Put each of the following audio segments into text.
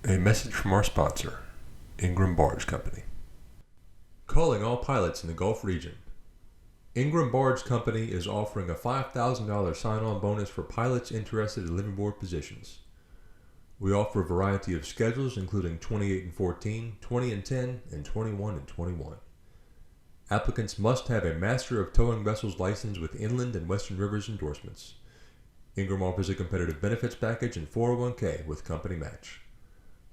A message from our sponsor, Ingram Barge Company. Calling all pilots in the Gulf region. Ingram Barge Company is offering a $5,000 sign-on bonus for pilots interested in liveaboard positions. We offer a variety of schedules including 28 and 14, 20 and 10, and 21 and 21. Applicants must have a Master of Towing Vessels license with Inland and Western Rivers endorsements. Ingram offers a competitive benefits package and 401k with company match.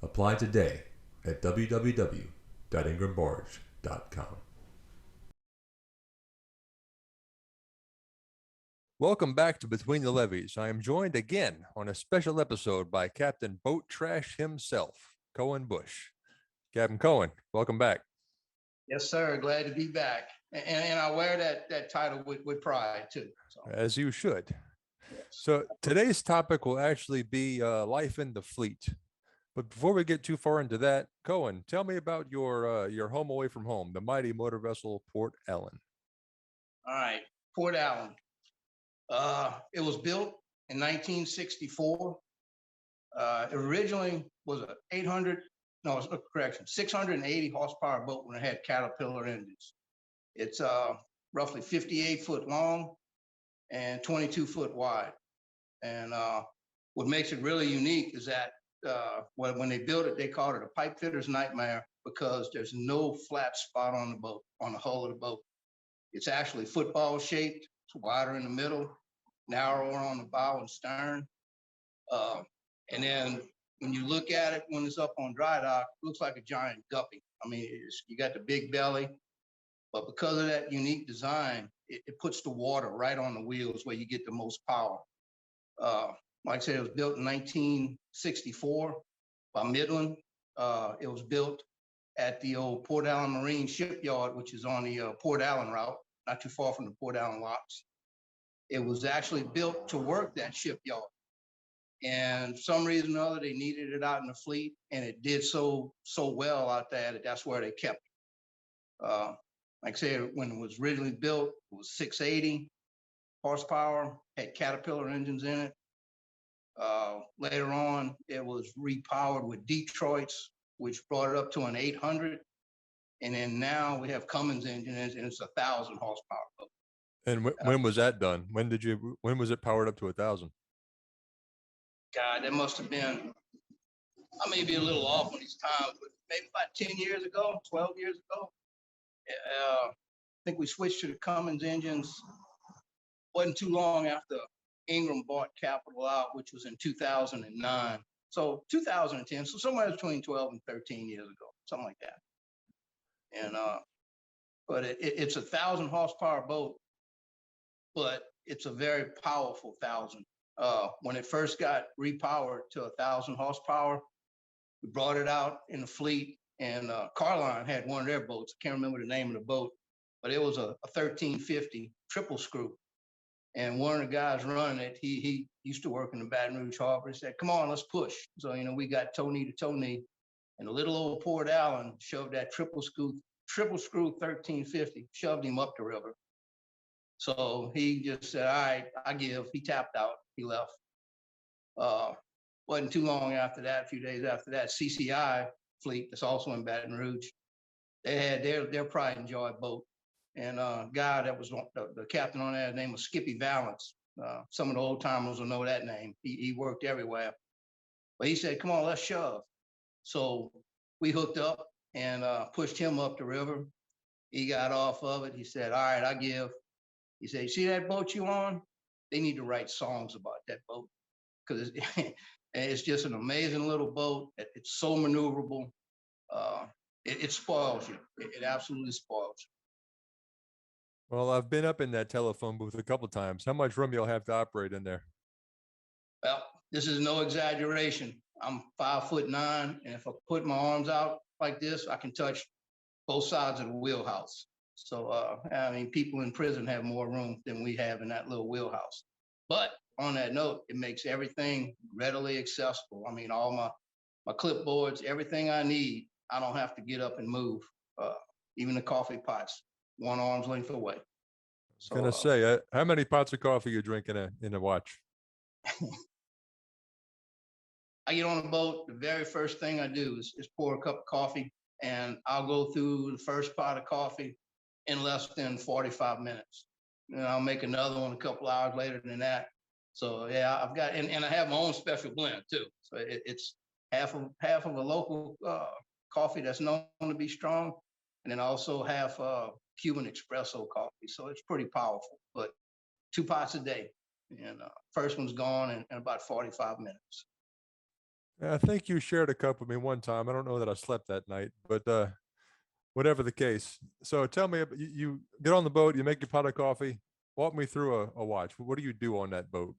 Apply today at www.ingrambarge.com. Welcome back to Between the Levees. I am joined again on a special episode by Captain Boat Trash himself, Coan Bueche. Captain Coan, welcome back. Yes, sir. Glad to be back. And I wear that title with pride, too. So. As you should. Yes. So today's topic will actually be life in the fleet. But before we get too far into that, Coan, tell me about your home away from home, the mighty motor vessel Port Allen. All right, Port Allen. It was built in 1964. It originally was a 680 horsepower boat when it had Caterpillar engines. It's roughly 58 foot long and 22 foot wide. And what makes it really unique is that when they built it, they called it a pipe fitter's nightmare because there's no flat spot on the boat, on the hull of the boat. It's actually football shaped. It's wider in the middle, narrower on the bow and stern. And then when you look at it, when it's up on dry dock, it looks like a giant guppy. I mean, you got the big belly, but because of that unique design, it puts the water right on the wheels where you get the most power. Like I said, it was built in 1964 by Midland. It was built at the old Port Allen Marine Shipyard, which is on the Port Allen route, not too far from the Port Allen locks. It was actually built to work that shipyard. And for some reason or other, they needed it out in the fleet, and it did so well out there that that's where they kept it. Like I said, when it was originally built, it was 680 horsepower, had Caterpillar engines in it. Later on, it was repowered with Detroit's, which brought it up to an 800. And then now we have Cummins engines, and it's 1,000 horsepower. And when was that done? When was it powered up to 1,000? God, that must have been, I may be a little off on these times, but maybe about 10 years ago, 12 years ago. I think we switched to the Cummins engines. Wasn't too long after Ingram bought Capital out, which was in 2009. So 2010, so somewhere between 12 and 13 years ago, something like that. And but it's 1,000 horsepower boat, but it's a very powerful 1,000. When it first got repowered to 1,000 horsepower, we brought it out in the fleet, and Carline had one of their boats. I can't remember the name of the boat, but it was a 1350 triple screw. And one of the guys running it, he used to work in the Baton Rouge Harbor. He said, "Come on, let's push." So, we got toe knee to toe knee, and the little old Port Allen shoved that triple screw 1350, shoved him up the river. So he just said, "All right, I give." He tapped out. He left. Wasn't too long after that, a few days after that, CCI fleet, that's also in Baton Rouge, they had their pride and joy boat. And guy that was the captain on that, his name was Skippy Valance. Some of the old timers will know that name. He worked everywhere. But he said, "Come on, let's shove." So we hooked up and pushed him up the river. He got off of it. He said, "All right, I give." He said, "You see that boat you on? They need to write songs about that boat because it's just an amazing little boat. It's so maneuverable. It spoils you. It absolutely spoils you." Well, I've been up in that telephone booth a couple of times. How much room you'll have to operate in there? Well, this is no exaggeration. I'm 5'9", and if I put my arms out like this, I can touch both sides of the wheelhouse. So, people in prison have more room than we have in that little wheelhouse. But on that note, it makes everything readily accessible. All my clipboards, everything I need, I don't have to get up and move. Even the coffee pots, one arm's length away. So, gonna say, how many pots of coffee you drink in a watch? I get on the boat, the very first thing I do is pour a cup of coffee, and I'll go through the first pot of coffee in less than 45 minutes. And I'll make another one a couple hours later than that. So yeah, I've got, and I have my own special blend too. So it's half of a local coffee that's known to be strong, and then also half Cuban espresso coffee. So it's pretty powerful. But 2 pots a day, and first one's gone in about 45 minutes. I think you shared a cup with me one time. I don't know that I slept that night, but whatever the case. So tell me, you get on the boat, you make your pot of coffee. Walk me through a watch. What do you do on that boat?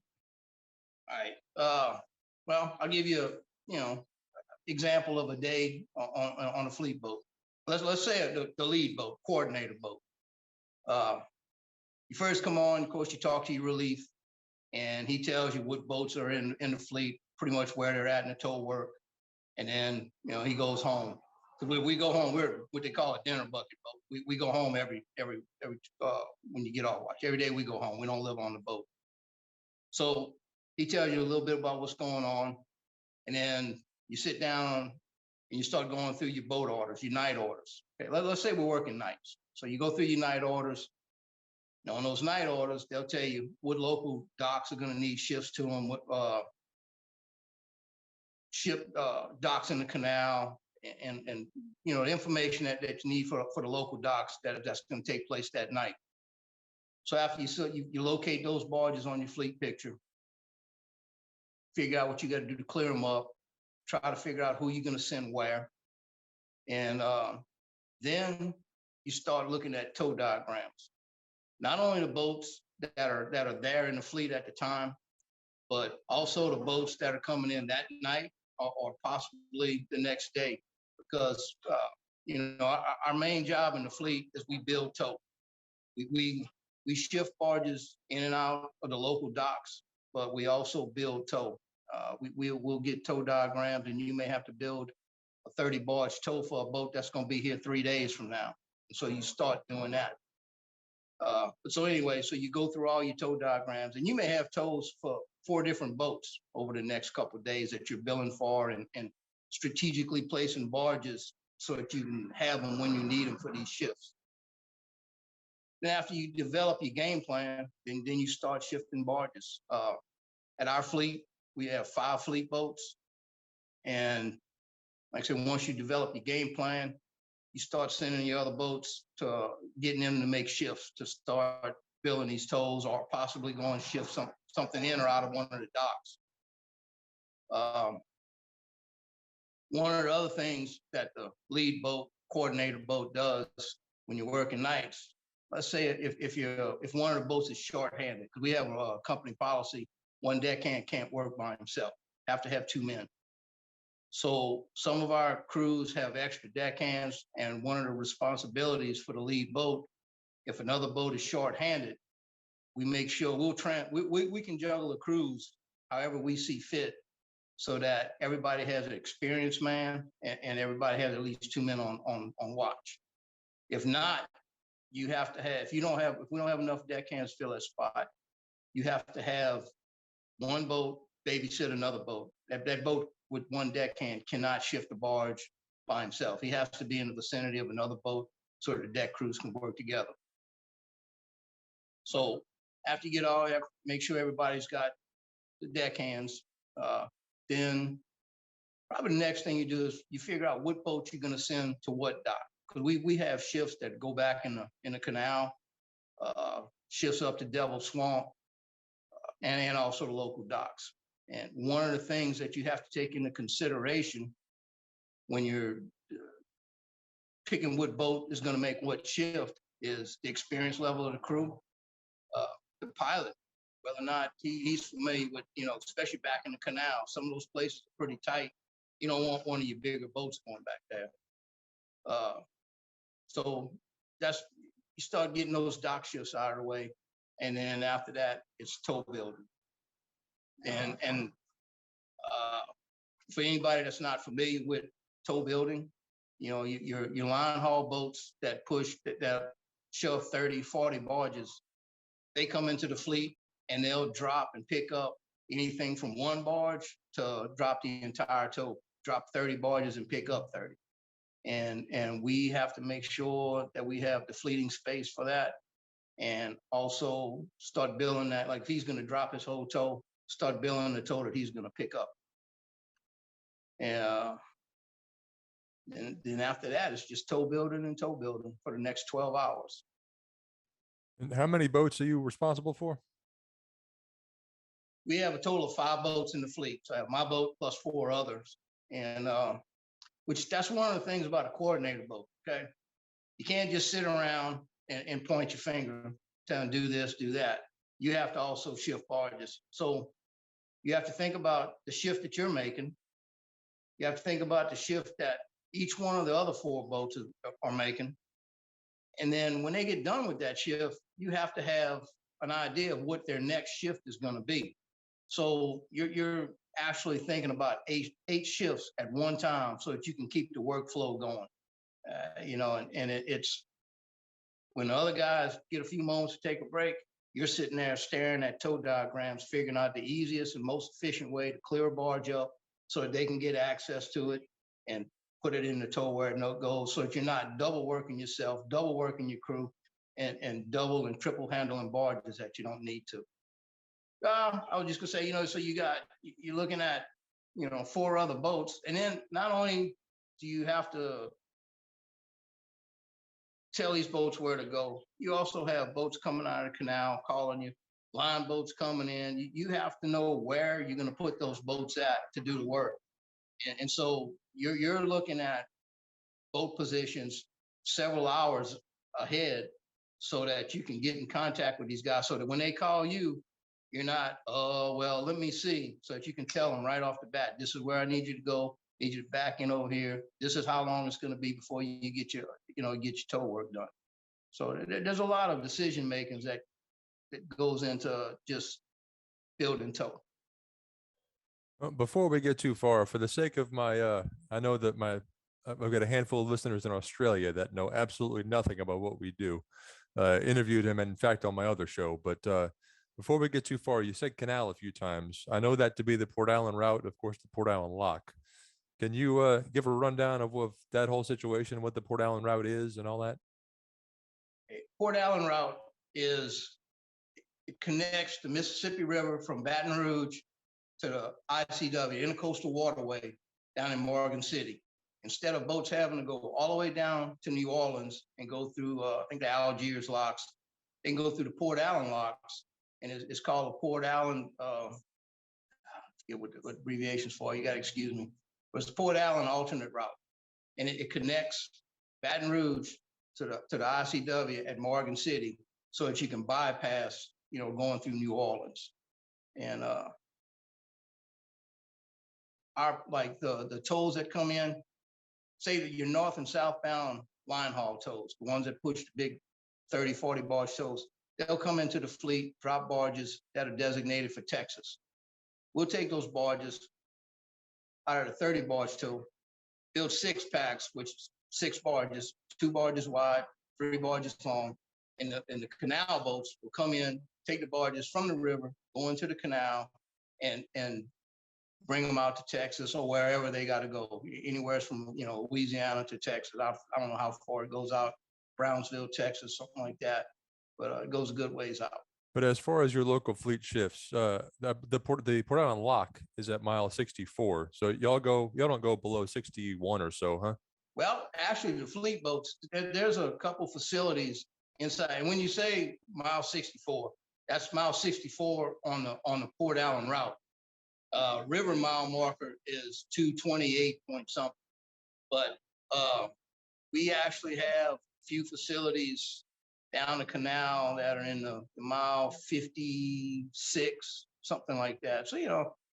All right. Well, I'll give you a example of a day on a fleet boat. Let's say the lead boat, coordinator boat. Uh, you first come on, of course, you talk to your relief, and he tells you what boats are in the fleet, pretty much where they're at in the tow work, and then he goes home. Because we go home, we're what they call a dinner bucket boat. We go home every when you get off watch. Every day we go home. We don't live on the boat. So he tells you a little bit about what's going on, and then you sit down and you start going through your boat orders, your night orders. Okay, let's say we're working nights. So you go through your night orders. Now, on those night orders, they'll tell you what local docks are going to need shifts to them, what ship docks in the canal, and the information that you need for the local docks that's going to take place that night. So after you locate those barges on your fleet picture, figure out what you got to do to clear them up, try to figure out who you're going to send where, and then you start looking at tow diagrams. Not only the boats that are there in the fleet at the time, but also the boats that are coming in that night or possibly the next day, because our main job in the fleet is we build tow. We shift barges in and out of the local docks, but we also build tow. We'll get tow diagrams, and you may have to build a 30 barge tow for a boat that's going to be here 3 days from now. So you start doing that. So anyway, so you go through all your tow diagrams, and you may have tows for 4 different boats over the next couple of days that you're billing for, and strategically placing barges so that you can have them when you need them for these shifts. Then after you develop your game plan, then you start shifting barges. At our fleet, we have 5 fleet boats. And like I said, once you develop your game plan, you start sending your other boats to getting them to make shifts to start billing these tolls, or possibly going to shift something in or out of one of the docks. One of the other things that the lead boat, coordinator boat does when you're working nights, let's say if one of the boats is short-handed, because we have a company policy, one deckhand can't work by himself, have to have 2 men. So some of our crews have extra deckhands, and one of the responsibilities for the lead boat, if another boat is short-handed, we make sure we can juggle the crews however we see fit, so that everybody has an experienced man, and everybody has at least 2 men on watch. If not, you have to have, if we don't have enough deckhands to fill that spot, you have to have one boat babysit another boat. That boat with one deckhand cannot shift the barge by himself. He has to be in the vicinity of another boat so that the deck crews can work together. So after you get all that, make sure everybody's got the deckhands. Then probably the next thing you do is you figure out what boat you're going to send to what dock. Because we have shifts that go back in the canal, shifts up to Devil Swamp, and also the local docks. And one of the things that you have to take into consideration when you're picking what boat is going to make what shift is the experience level of the crew, the pilot, whether or not he's familiar with, especially back in the canal. Some of those places are pretty tight. You don't want one of your bigger boats going back there. So you start getting those dock shifts out of the way. And then after that, it's tow building. And for anybody that's not familiar with tow building, your line haul boats that shove 30, 40 barges, they come into the fleet and they'll drop and pick up anything from 1 barge to drop the entire tow, drop 30 barges and pick up 30. And we have to make sure that we have the fleeting space for that, and also start billing that. Like if he's going to drop his whole tow, start billing the tow that he's going to pick up. And then after that, it's just tow building and tow building for the next 12 hours. And how many boats are you responsible for? We have a total of 5 boats in the fleet. So I have my boat plus 4 others. And which that's one of the things about a coordinator boat. Okay. You can't just sit around and point your finger, tell them do this, do that. You have to also shift barges. So you have to think about the shift that you're making. You have to think about the shift that each one of the other 4 boats are making. And then when they get done with that shift, you have to have an idea of what their next shift is going to be. So you're actually thinking about eight shifts at one time so that you can keep the workflow going. It's when the other guys get a few moments to take a break, you're sitting there staring at tow diagrams, figuring out the easiest and most efficient way to clear a barge up so that they can get access to it and put it in the tow where it goes, so that you're not double working yourself, double working your crew, and double and triple handling barges that you don't need to. I was just gonna say, so you're looking at, 4 other boats, and then not only do you have to tell these boats where to go, you also have boats coming out of the canal calling you, line boats coming in. You have to know where you're going to put those boats at to do the work, and so you're looking at boat positions several hours ahead so that you can get in contact with these guys, so that when they call you, you're not, oh, well, let me see, so that you can tell them right off the bat, this is where I need you to go, need you to back in over here. This is how long it's going to be before you get your tow work done. So there's a lot of decision makings that goes into just building tow. Before we get too far, for the sake of my, I know that I've got a handful of listeners in Australia that know absolutely nothing about what we do. Interviewed him, in fact, on my other show. But before we get too far, you said canal a few times. I know that to be the Port Allen route, of course, the Port Allen lock. Can you give a rundown of that whole situation, what the Port Allen route is and all that? Port Allen route it connects the Mississippi River from Baton Rouge to the ICW, Intercoastal Waterway, down in Morgan City. Instead of boats having to go all the way down to New Orleans and go through, I think the Algiers locks, they can go through the Port Allen locks, and it's called the Port Allen, I forget what abbreviations for, you got to excuse me, but it's the Port Allen alternate route, and it connects Baton Rouge to the ICW at Morgan City, so that you can bypass, going through New Orleans. And the tows that come in, say that your north and southbound line haul tows, the ones that push the big 30, 40 barge tows, they'll come into the fleet, drop barges that are designated for Texas. We'll take those barges out of the 30 barge tow, build 6 packs, which is 6 barges, 2 barges wide, 3 barges long. And the canal boats will come in, take the barges from the river, go into the canal, and bring them out to Texas or wherever they got to go, anywhere from, Louisiana to Texas. I don't know how far it goes out, Brownsville, Texas, something like that, but it goes a good ways out. But as far as your local fleet shifts, the Port Allen lock is at mile 64. So y'all don't go below 61 or so, huh? Well, actually, the fleet boats, there's a couple facilities inside. And when you say mile 64, that's mile 64 on the Port Allen route. River mile marker is 228 point something. But we actually have a few facilities down the canal that are in the mile 56, something like that. So,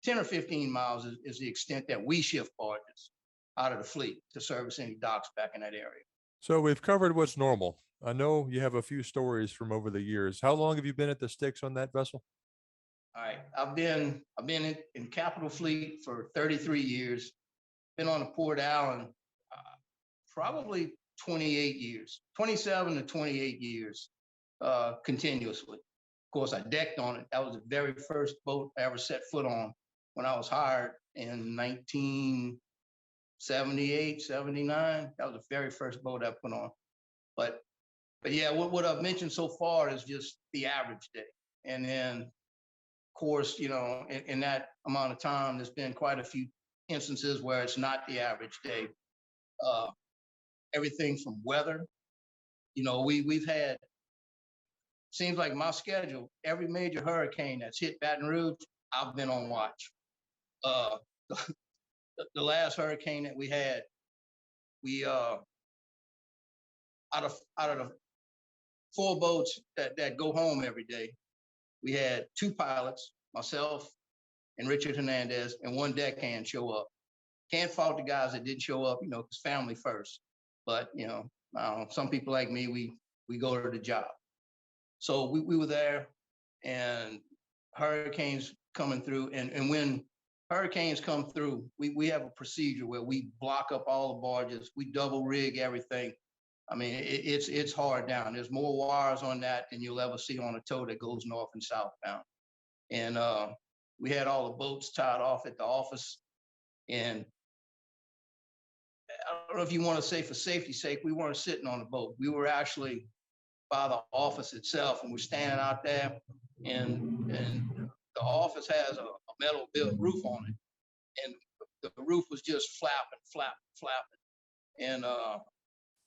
10 or 15 miles is the extent that we shift barges out of the fleet to service any docks back in that area. So we've covered what's normal. I know you have a few stories from over the years. How long have you been at the sticks on that vessel? All right, I've been in Capital Fleet for 33 years. Been on the Port Allen probably 28 years, 27 to 28 years continuously. Of course, I decked on it. That was the very first boat I ever set foot on when I was hired in 1978, 79. That was the very first boat I put on. But yeah, what I've mentioned so far is just the average day. And then, of course, in that amount of time, there's been quite a few instances where it's not the average day. Uh, Everything from weather, we've had, seems like my schedule, every major hurricane that's hit Baton Rouge, I've been on watch. Uh, the last hurricane that we had, we out of the 4 boats that go home every day, we had 2 pilots, myself and Richard Hernandez, and 1 deckhand show up. Can't fault the guys that didn't show up, because family first. But some people like me, we go to the job. So we were there, and hurricanes coming through, and when hurricanes come through, we have a procedure where we block up all the barges, we double rig everything. I mean, it's hard down. There's more wires on that than you'll ever see on a tow that goes north and southbound. And we had all the boats tied off at the office. And I don't know if you want to say for safety's sake, we weren't sitting on the boat. We were actually by the office itself, and we're standing out there. And the office has a metal built roof on it, and the roof was just flapping. And I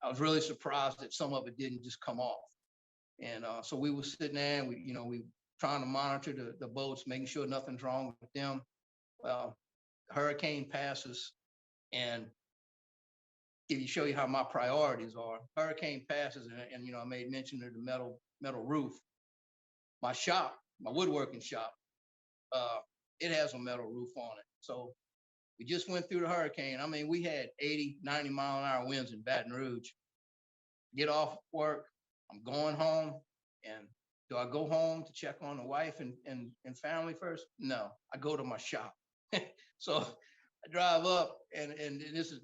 was really surprised that some of it didn't just come off. And so we were sitting there, and we trying to monitor the boats, making sure nothing's wrong with them. Well, the hurricane passes, and if you show you how my priorities are, hurricane passes, and I made mention of the metal roof. My shop, my woodworking shop, it has a metal roof on it. So we just went through the hurricane. I mean, we had 80, 90 mile an hour winds in Baton Rouge. Get off work, I'm going home. And do I go home to check on the wife and family first? No, I go to my shop. So I drive up, and this is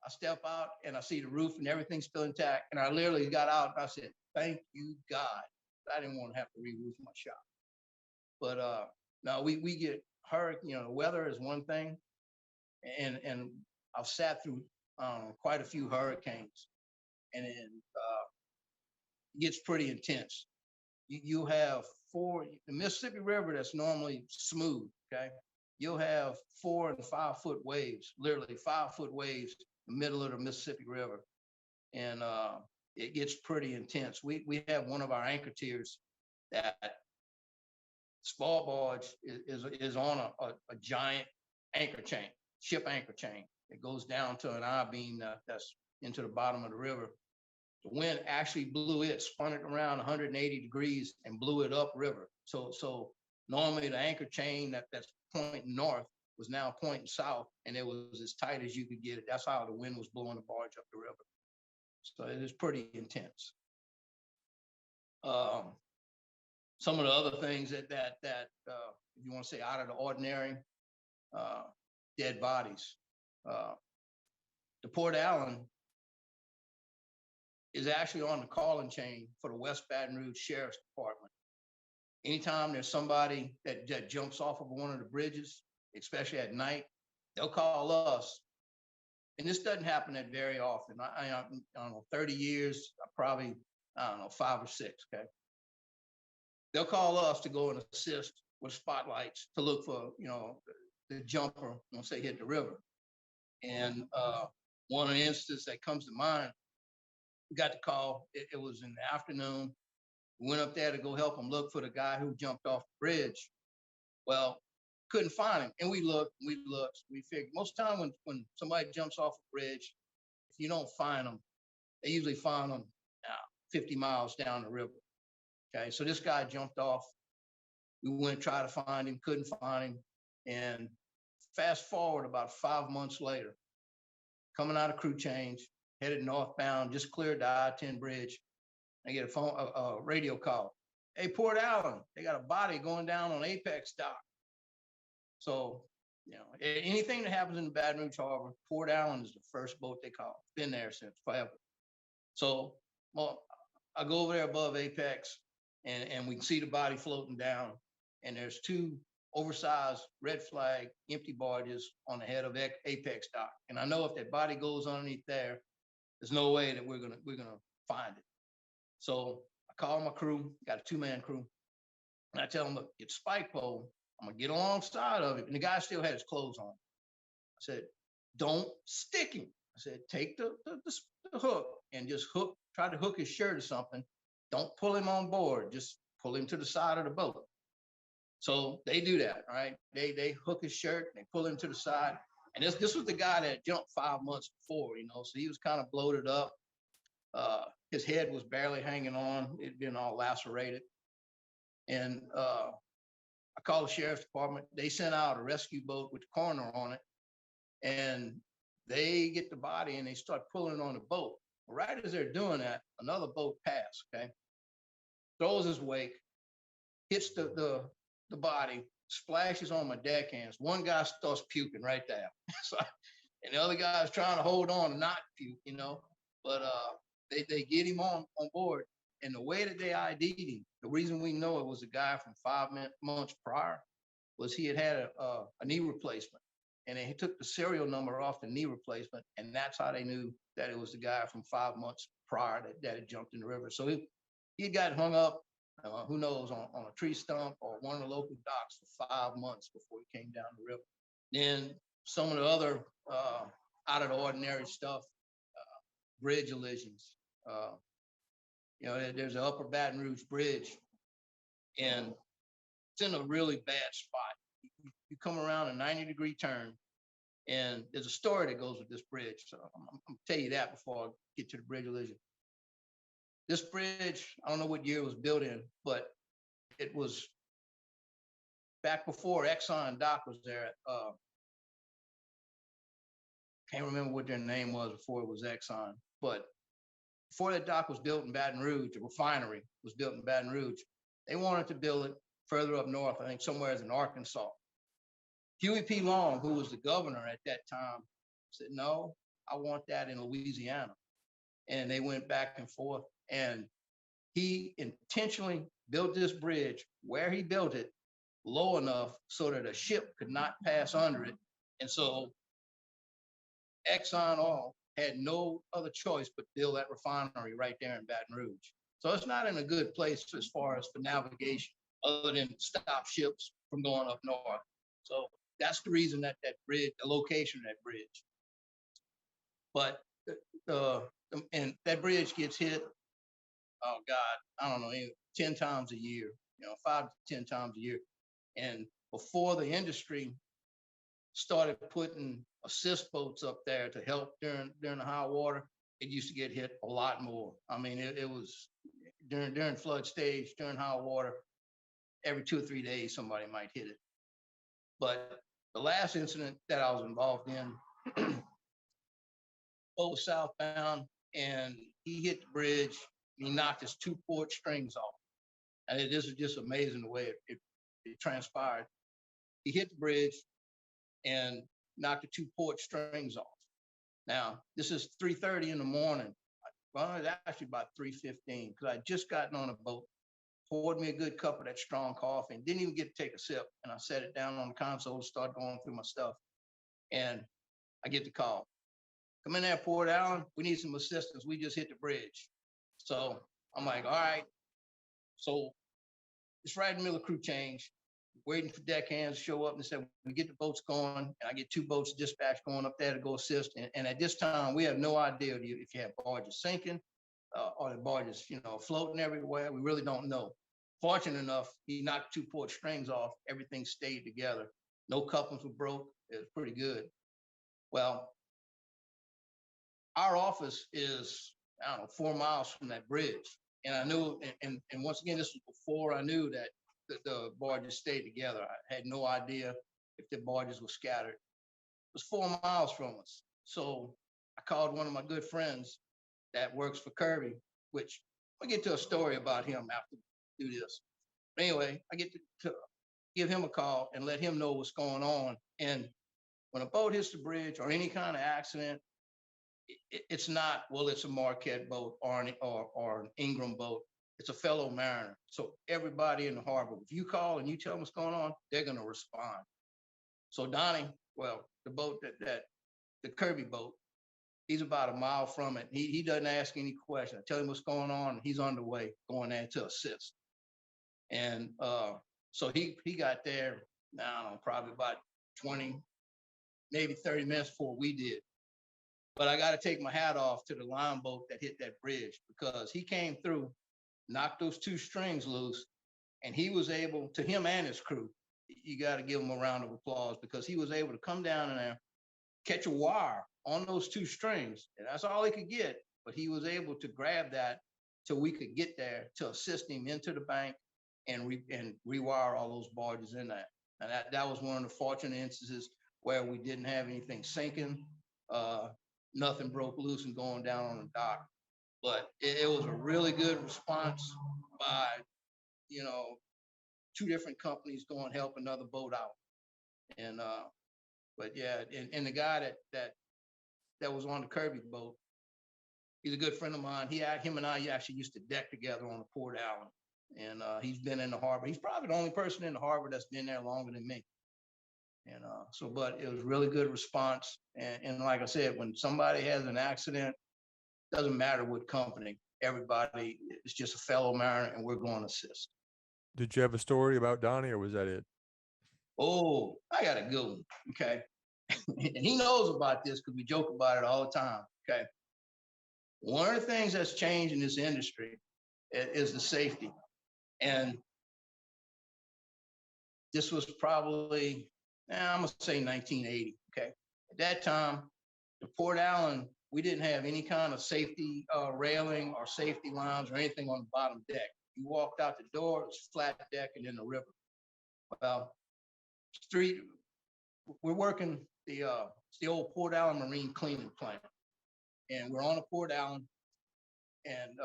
I step out, and I see the roof and everything's still intact. And I literally got out and I said, thank you, God. I didn't want to have to re-roof my shop. But no, we get hurricane, the weather is one thing. And I've sat through quite a few hurricanes, and it gets pretty intense. You have the Mississippi River that's normally smooth, okay? You'll have 4 and 5 foot waves, literally 5 foot waves in the middle of the Mississippi River. And it gets pretty intense. We have one of our anchor tiers that small barge is on a giant anchor chain, ship anchor chain. It goes down to an I-beam that's into the bottom of the river. The wind actually blew it, spun it around 180 degrees and blew it upriver. So normally the anchor chain that's pointing north was now pointing south, and it was as tight as you could get it. That's how the wind was blowing the barge up the river. So it is pretty intense. Some of the other things that if you want to say out of the ordinary, dead bodies. The Port Allen is actually on the calling chain for the West Baton Rouge Sheriff's Department. Anytime there's somebody that jumps off of one of the bridges, especially at night, they'll call us. And this doesn't happen that very often. I don't know, 30 years, probably, 5 or 6, okay? They'll call us to go and assist with spotlights to look for, the jumper, once they hit the river. And one of the instances that comes to mind, we got the call. It was in the afternoon. We went up there to go help them look for the guy who jumped off the bridge. Well, couldn't find him. And we looked. We figured most time when somebody jumps off a bridge, if you don't find them, they usually find them 50 miles down the river. Okay, so this guy jumped off. We went to try to find him, couldn't find him. And fast forward about 5 months later, coming out of crew change, headed northbound, just cleared the I-10 bridge. I get a radio call. Hey, Port Allen, they got a body going down on Apex dock. So, anything that happens in the Baton Rouge Harbor, Port Allen is the first boat they call. Been there since forever. So, well, I go over there above Apex, and we can see the body floating down. And there's 2 oversized red flag empty barges on the head of Apex dock. And I know if that body goes underneath there, there's no way that we're gonna find it. So I call my crew, got a 2-man crew, and I tell them, look, get spike pole. I'm gonna get alongside of it. And the guy still had his clothes on. I said, don't stick him. I said, take the hook and just try to hook his shirt or something. Don't pull him on board. Just pull him to the side of the boat. So they do that, right? They hook his shirt, and they pull him to the side. And this was the guy that jumped 5 months before, so he was kind of bloated up. His head was barely hanging on. It'd been all lacerated. And I called the sheriff's department. They sent out a rescue boat with the coroner on it. And they get the body and they start pulling on the boat. Right as they're doing that, another boat passed, okay? Throws his wake, hits the body, splashes on my deckhands. One guy starts puking right there. So, and the other guy is trying to hold on and not puke, But they get him on board. And the way that they ID'd him, the reason we know it was a guy from 5 months prior was he had a knee replacement. And he took the serial number off the knee replacement, and that's how they knew that it was the guy from 5 months prior that had jumped in the river. So he got hung up, who knows, on a tree stump or one of the local docks for 5 months before he came down the river. Then some of the other out of the ordinary stuff, bridge collisions. There's an Upper Baton Rouge bridge, and it's in a really bad spot. You come around a 90-degree turn, and there's a story that goes with this bridge. So I'm gonna tell you that before I get to the bridge collision. This bridge, I don't know what year it was built in, but it was back before Exxon Dock was there. Can't remember what their name was before it was Exxon, but before that dock was built in Baton Rouge, the refinery was built in Baton Rouge. They wanted to build it further up north, I think somewhere in Arkansas. Huey P. Long, who was the governor at that time, said, no, I want that in Louisiana. And they went back and forth. And he intentionally built this bridge where he built it low enough so that a ship could not pass under it. And so Exxon Oil had no other choice but build that refinery right there in Baton Rouge. So it's not in a good place as far as for navigation, other than stop ships from going up north. So that's the reason that bridge, the location of that bridge. But and that bridge gets hit, oh God, I don't know, 10 times a year, 5 to 10 times a year. And before the industry started putting assist boats up there to help during the high water, it used to get hit a lot more. I mean, it was during flood stage, during high water, every 2 or 3 days, somebody might hit it. But the last incident that I was involved in, boat was southbound, and he hit the bridge. He knocked his 2 port strings off. And this is just amazing the way it transpired. He hit the bridge and knocked the 2 port strings off. Now, this is 3:30 in the morning. Well, it's actually about 3:15, because I just gotten on a boat, poured me a good cup of that strong coffee, and didn't even get to take a sip. And I set it down on the console and started going through my stuff. And I get the call. Come in there, Port Allen. We need some assistance. We just hit the bridge. So I'm like, all right. So it's right in the middle of crew change, waiting for deckhands to show up, and said, we get the boats going, and I get 2 boats dispatched going up there to go assist. And at this time, we have no idea if you have barges sinking or the barges, floating everywhere. We really don't know. Fortunate enough, he knocked 2 port strings off. Everything stayed together. No couplings were broke. It was pretty good. Well, our office is, 4 miles from that bridge. And I knew, and once again, this was before I knew that the barges stayed together. I had no idea if the barges were scattered. It was 4 miles from us. So I called one of my good friends that works for Kirby, which I'll get to a story about him after we do this. But anyway, I get to give him a call and let him know what's going on. And when a boat hits the bridge or any kind of accident, it's not, well, it's a Marquette boat or an Ingram boat. it's a fellow mariner. So everybody in the harbor, if you call and you tell them what's going on, they're going to respond. So Donnie, well, the boat the Kirby boat, he's about a mile from it. He doesn't ask any questions. I tell him what's going on, and he's underway going there to assist. And so he got there now probably about 20, maybe 30 minutes before we did. But I got to take my hat off to the line boat that hit that bridge, because he came through, knocked those two strings loose, and he was able to, him and his crew, you got to give him a round of applause, because he was able to come down in there, catch a wire on those two strings. And that's all he could get. But he was able to grab that till we could get there to assist him into the bank and rewire all those barges in there. And that was one of the fortunate instances where we didn't have anything sinking. Nothing broke loose and going down on the dock. But it was a really good response by, two different companies going help another boat out. And but yeah, and the guy that was on the Kirby boat, he's a good friend of mine. Him and I actually used to deck together on the Port Allen. And he's been in the harbor. He's probably the only person in the harbor that's been there longer than me. And but it was really good response. And like I said, when somebody has an accident, doesn't matter what company, everybody is just a fellow mariner, and we're going to assist. Did you have a story about Donnie, or was that it? Oh, I got a good one. Okay. And he knows about this because we joke about it all the time. Okay. One of the things that's changed in this industry is the safety. And this was probably, I'm going to say 1980. Okay. At that time, the Port Allen, we didn't have any kind of safety railing or safety lines or anything on the bottom deck. You walked out the door, it was flat deck and in the river. Well, we're working the old Port Allen Marine cleaning plant. And we're on the Port Allen, and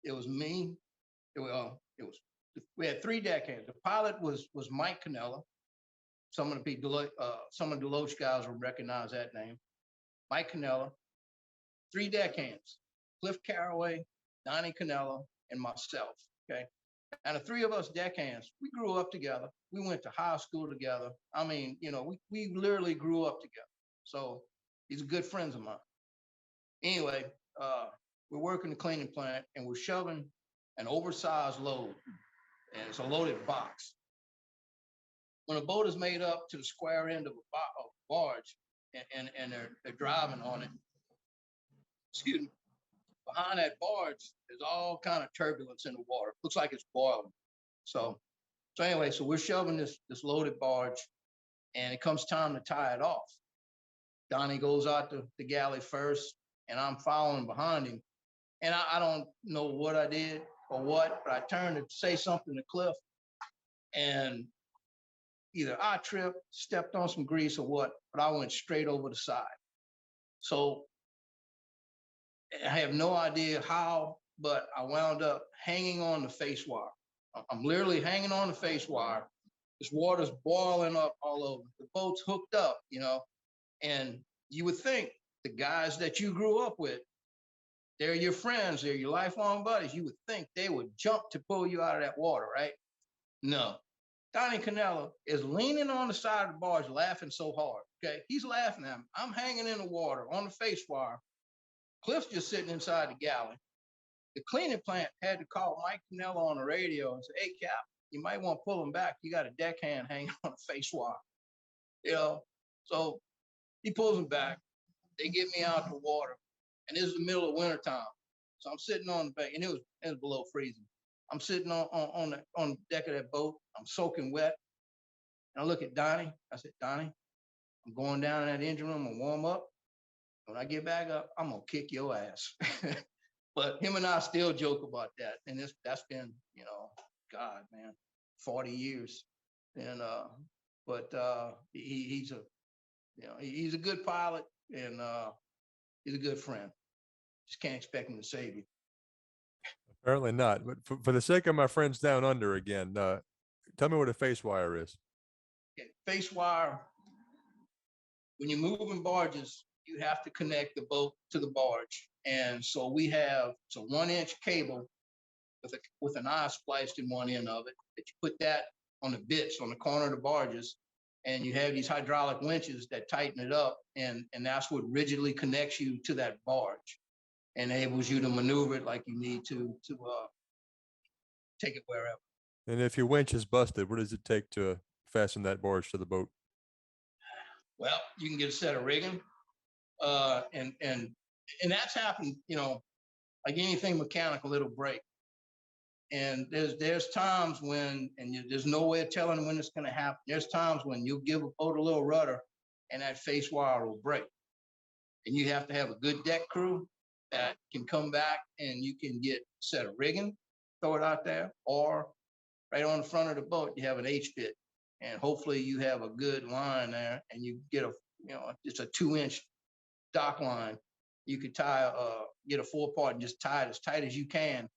it was me. We had three deckhands. The pilot was Mike Canella. Some of the Deloach guys will recognize that name. Mike Canella. Three deckhands: Cliff Caraway, Donnie Canella, and myself. Okay. And the three of us deckhands, we grew up together. We went to high school together. I mean, we literally grew up together. So these are good friends of mine. Anyway, we're working the cleaning plant, and we're shoving an oversized load, and it's a loaded box. When a boat is made up to the square end of a barge, and they're driving on it, excuse me, behind that barge, there's all kind of turbulence in the water. Looks like it's boiling. So anyway, so we're shoving this loaded barge, and it comes time to tie it off. Donnie goes out the galley first, and I'm following behind him. And I don't know what I did or what, but I turned to say something to Cliff, and either I tripped, stepped on some grease or what, but I went straight over the side. So I have no idea how, but I wound up hanging on the face wire. I'm literally hanging on the face wire. This water's boiling up all over. The boat's hooked up, and you would think the guys that you grew up with, they're your friends, they're your lifelong buddies. You would think they would jump to pull you out of that water, right? No. Donnie Canella is leaning on the side of the barge, laughing so hard. Okay. He's laughing at me. I'm hanging in the water on the face wire. Cliff's just sitting inside the galley. The cleaning plant had to call Mike Canella on the radio and say, "Hey, Cap, you might want to pull him back. You got a deckhand hanging on the face wire." So he pulls him back. They get me out the water. And this is the middle of wintertime. So I'm sitting on the bank, and it was below freezing. I'm sitting on the deck of that boat. I'm soaking wet. And I look at Donnie. I said, "Donnie, I'm going down in that engine room and warm up. When I get back up, I'm going to kick your ass." But him and I still joke about that. And that's been, God, man, 40 years. And, he's a good pilot, and he's a good friend. Just can't expect him to save you. Apparently not. But for the sake of my friends down under again, tell me what a face wire is. Okay. Face wire, when you're moving barges, you have to connect the boat to the barge. And so we have 1-inch cable with an eye spliced in one end of it. That you put that on the bits on the corner of the barges, and you have these hydraulic winches that tighten it up, and that's what rigidly connects you to that barge, enables you to maneuver it like you need to take it wherever. And if your winch is busted, what does it take to fasten that barge to the boat? Well, you can get a set of rigging, and that's happened. Like anything mechanical, it'll break. And there's times when, there's no way of telling when it's going to happen. There's times when you'll give a boat a little rudder, and that face wire will break. And you have to have a good deck crew that can come back, and you can get a set of rigging, throw it out there, or right on the front of the boat, you have an H-bit. And hopefully you have a good line there, and you get it's a 2-inch dock line. You could get a 4-part and just tie it as tight as you can.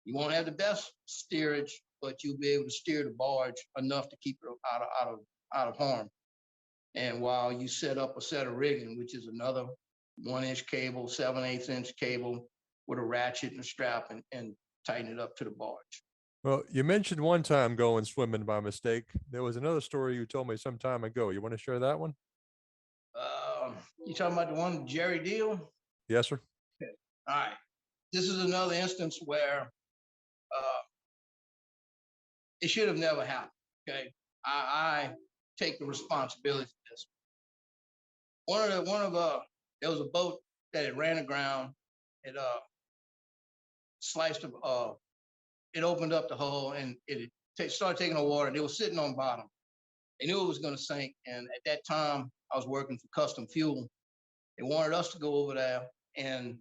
You won't have the best steerage, but you'll be able to steer the barge enough to keep it out of harm. And while you set up a set of rigging, which is another 1-inch cable, 7/8 inch cable with a ratchet and a strap, and tighten it up to the barge. Well, you mentioned one time going swimming by mistake. There was another story you told me some time ago. You want to share that one? You talking about the one Jerry deal? Yes, sir. Okay. All right. This is another instance where it should have never happened. Okay. I take the responsibility for this. There was a boat that had ran aground. It sliced it opened up the hull, and it started taking on water, and it was sitting on bottom. They knew it was going to sink. And at that time, I was working for Custom Fuel. They wanted us to go over there and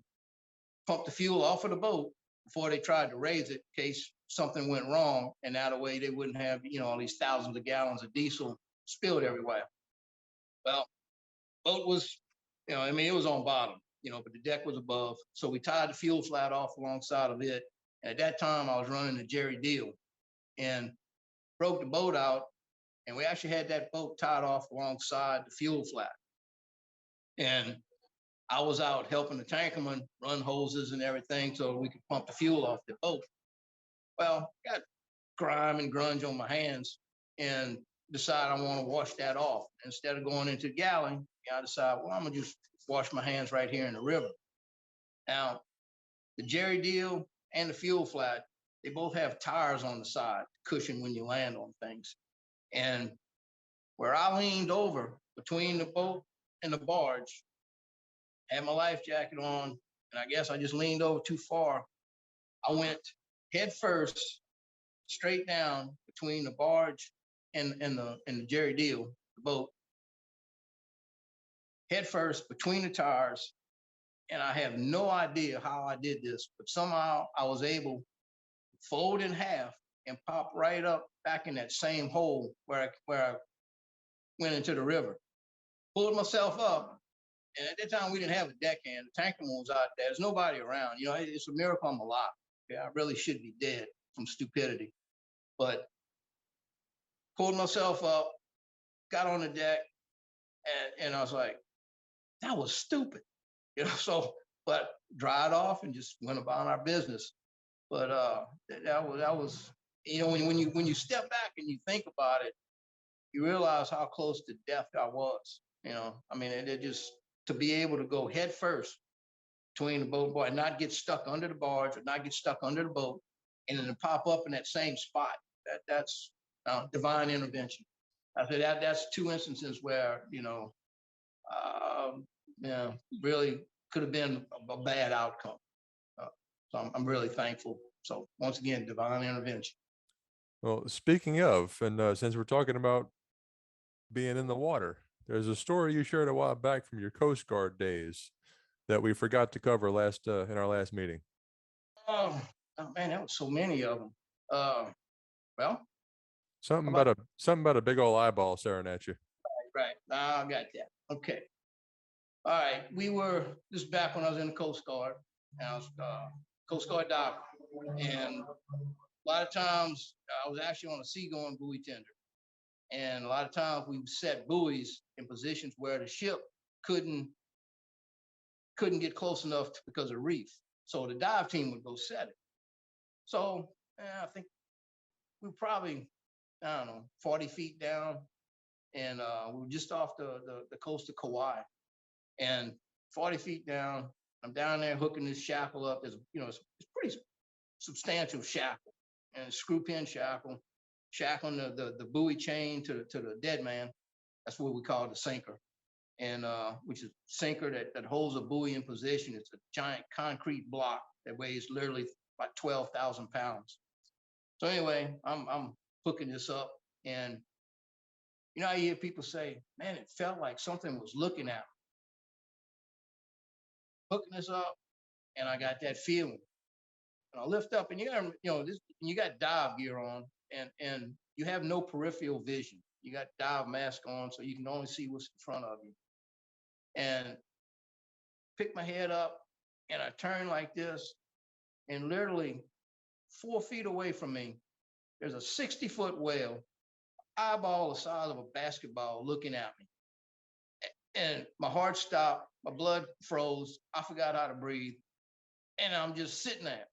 pump the fuel off of the boat before they tried to raise it in case something went wrong. And that way they wouldn't have, all these thousands of gallons of diesel spilled everywhere. Well, boat was, it was on bottom, but the deck was above. So we tied the fuel flat off alongside of it. And at that time, I was running the Jerry deal and broke the boat out. And we actually had that boat tied off alongside the fuel flat. And I was out helping the tankerman run hoses and everything so we could pump the fuel off the boat. Well, got grime and grunge on my hands and decide I want to wash that off. Instead of going into the galley, I decide, well, I'm going to just wash my hands right here in the river. Now, the Jerry deal and the fuel flat, they both have tires on the side, cushion when you land on things. And where I leaned over between the boat and the barge, had my life jacket on, and I guess I just leaned over too far. I went head first, straight down between the barge and the Jerry deal, the boat. Head first between the tires, and I have no idea how I did this, but somehow I was able to fold in half and pop right up back in that same hole where I went into the river. Pulled myself up. And at that time, we didn't have a deckhand. The tankerman was out there. There's nobody around. It's a miracle I'm alive. Okay? I really should be dead from stupidity. But pulled myself up, got on the deck, and I was like, that was stupid. But dried off and just went about our business. But that was when you step back and you think about it, you realize how close to death I was. It just, to be able to go head first between the boat and not get stuck under the barge or not get stuck under the boat, and then to pop up in that same spot. That's divine intervention. I said that's 2 instances where really could have been a bad outcome. So I'm really thankful. So once again, divine intervention. Well, speaking of, and since we're talking about being in the water, there's a story you shared a while back from your Coast Guard days that we forgot to cover in our last meeting. Oh man, that was so many of them. Well, something about a big old eyeball staring at you. Right. I got that. Okay. All right. This is back when I was in the Coast Guard. And I was Coast Guard dock, and a lot of times I was actually on a seagoing buoy tender. And a lot of times we set buoys in positions where the ship couldn't get close enough because of reef. So the dive team would go set it. So I think we were probably, I don't know, 40 feet down, and we were just off the coast of Kauai, and 40 feet down. I'm down there hooking this shackle up. There's, it's pretty substantial shackle, and screw pin shackle, shackling the buoy chain to the dead man. That's what we call the sinker, and which is sinker that holds a buoy in position. It's a giant concrete block that weighs literally about 12,000 pounds. So anyway, I'm hooking this up, and I hear people say, "Man, it felt like something was looking at me." Hooking this up, and I got that feeling. And I lift up, and you got dive gear on, and you have no peripheral vision. You got dive mask on, so you can only see what's in front of you. And pick my head up, and I turn like this, and literally 4 feet away from me, there's a 60-foot whale, eyeball the size of a basketball, looking at me. And my heart stopped, my blood froze, I forgot how to breathe, and I'm just sitting there.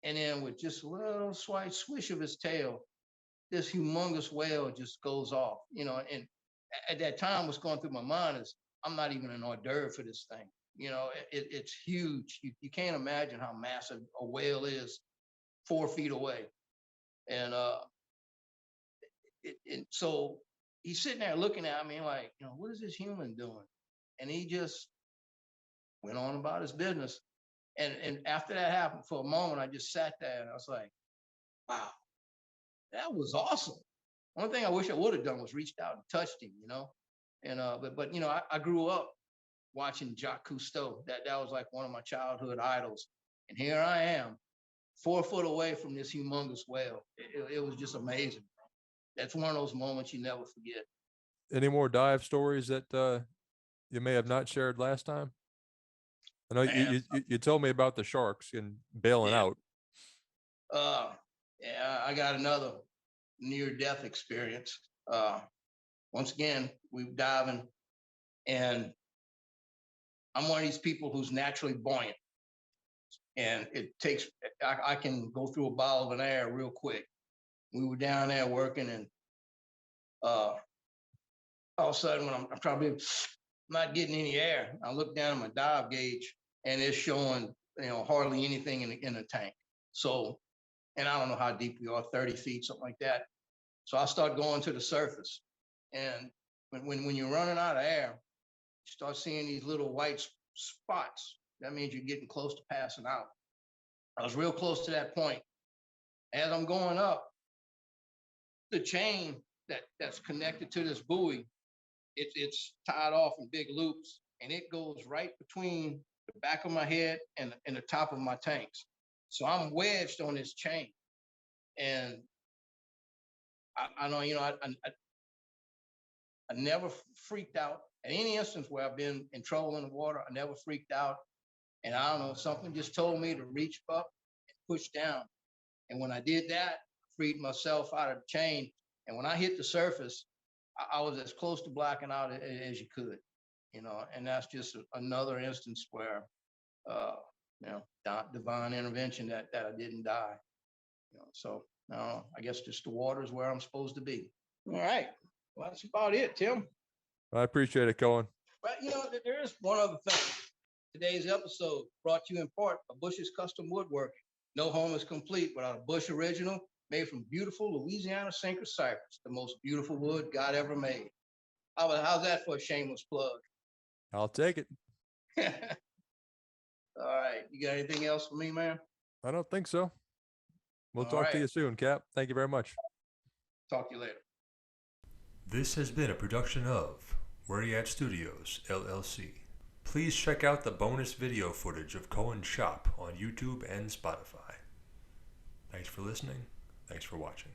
And then with just a little slight swish of his tail, this humongous whale just goes off, and at that time, what's going through my mind is, I'm not even an hors d'oeuvre for this thing. It's huge. You can't imagine how massive a whale is 4 feet away. And so he's sitting there looking at me like, what is this human doing? And he just went on about his business. And after that happened, for a moment, I just sat there and I was like, wow, that was awesome. One thing I wish I would have done was reached out and touched him, And but I grew up watching Jacques Cousteau. That was like one of my childhood idols. And here I am, 4 foot away from this humongous whale. It was just amazing. That's one of those moments you never forget. Any more dive stories that you may have not shared last time? I know you told me about the sharks and bailing out. Yeah, I got another near-death experience. Once again, we were diving, and I'm one of these people who's naturally buoyant, and it takes, I can go through a bottle of an air real quick. We were down there working, and all of a sudden, when I'm trying to be, not getting any air, I look down at my dive gauge, and it's showing, hardly anything in the tank. So, and I don't know how deep we are, 30 feet, something like that. So I start going to the surface, and when you're running out of air, you start seeing these little white spots. That means you're getting close to passing out. I was real close to that point. As I'm going up, the chain that's connected to this buoy, it's tied off in big loops, and it goes right between the back of my head and the top of my tanks. So I'm wedged on this chain, and I know, I never freaked out at any instance where I've been in trouble in the water. I never freaked out, and I don't know, something just told me to reach up and push down. And when I did that, I freed myself out of the chain. And when I hit the surface, I was as close to blacking out as you could, and that's just another instance where, divine intervention that I didn't die. So I guess just the water is where I'm supposed to be. All right. Well, that's about it, Tim. I appreciate it, Coan. But there is one other thing. Today's episode brought to you in part by Bueche's Custom Woodworking. No home is complete without a Bueche original made from beautiful Louisiana sinker cypress, the most beautiful wood God ever made. How's that for a shameless plug? I'll take it. All right. You got anything else for me, man? I don't think so. We'll talk to you soon, Cap. Thank you very much. Talk to you later. This has been a production of Where You At Studios, LLC. Please check out the bonus video footage of Coan's shop on YouTube and Spotify. Thanks for listening. Thanks for watching.